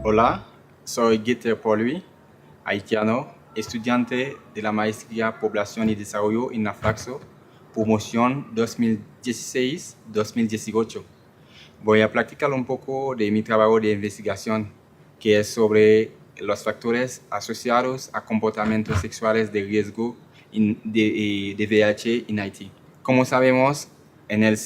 Hola, soy Gueter Paului, haitiano, estudiante de la maestría Población y Desarrollo en la Flaxo, promoción 2016-2018. Voy a platicar un poco de mi trabajo de investigación, que es sobre los factores asociados a comportamientos sexuales de riesgo de VIH en Haití. Como sabemos, al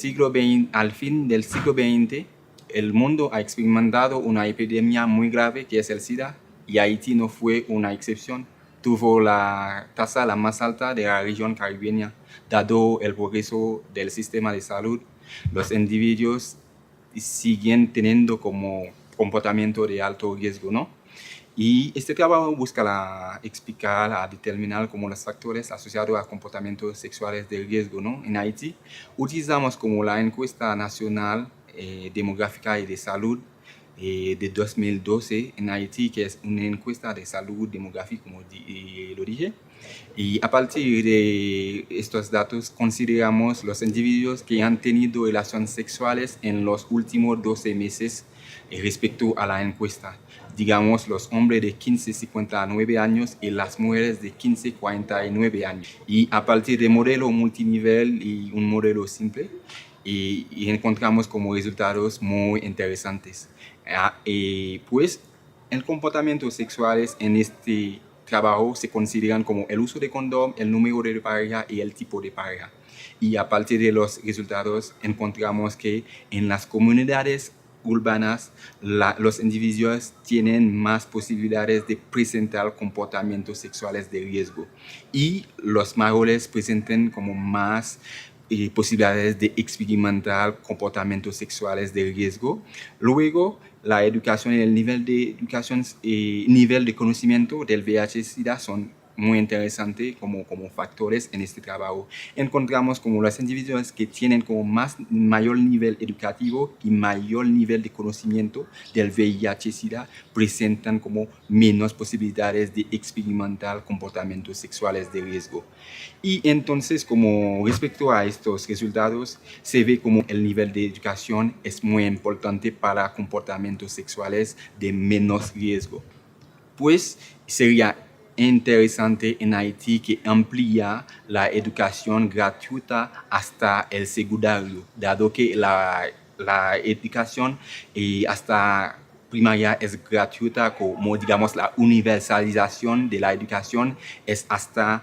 fin del siglo XX, el mundo ha experimentado una epidemia muy grave que es el SIDA, y Haití no fue una excepción. Tuvo la tasa la más alta de la región caribeña, dado el progreso del sistema de salud. Los individuos siguen teniendo como comportamiento de alto riesgo, ¿no? Y este trabajo busca explicar, determinar como los factores asociados a comportamientos sexuales de riesgo, ¿no? En Haití utilizamos como la encuesta nacional demográfica y de salud de 2012 en Haití, que es una encuesta de salud demográfica, como lo dije. Y a partir de estos datos consideramos los individuos que han tenido relaciones sexuales en los últimos 12 meses respecto a la encuesta. Digamos, los hombres de 15 a 59 años y las mujeres de 15 a 49 años. Y a partir de modelo multinivel y un modelo simple, y encontramos como resultados muy interesantes. Pues, el comportamiento sexuales en este trabajo se consideran como el uso de condón, el número de pareja y el tipo de pareja. Y a partir de los resultados encontramos que en las comunidades urbanas los individuos tienen más posibilidades de presentar comportamientos sexuales de riesgo, y los mayores presentan como más posibilidades de experimentar comportamientos sexuales de riesgo. Luego, la educación y el nivel de conocimiento del VIH-Sida son muy interesantes como factores en este trabajo. Encontramos como los individuos que tienen como mayor nivel educativo y mayor nivel de conocimiento del VIH-Sida presentan como menos posibilidades de experimentar comportamientos sexuales de riesgo. Y entonces, como respecto a estos resultados, se ve como el nivel de educación es muy importante para comportamientos sexuales de menos riesgo. Pues sería interesante en Haití que amplía la educación gratuita hasta el secundario, dado que la educación hasta primaria es gratuita, como digamos la universalización de la educación es hasta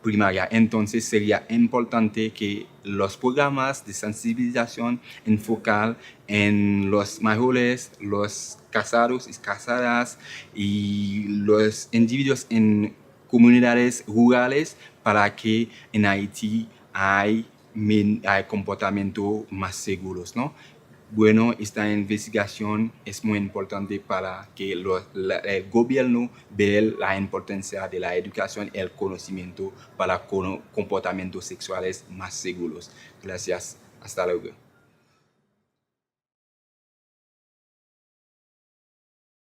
primaria. Entonces sería importante que los programas de sensibilización enfocan en los mayores, los casados y casadas y los individuos en comunidades rurales, para que en Haití hay comportamientos más seguros, ¿no? Bueno, esta investigación es muy importante para que el gobierno vea la importancia de la educación y el conocimiento para comportamientos sexuales más seguros. Gracias. Hasta luego.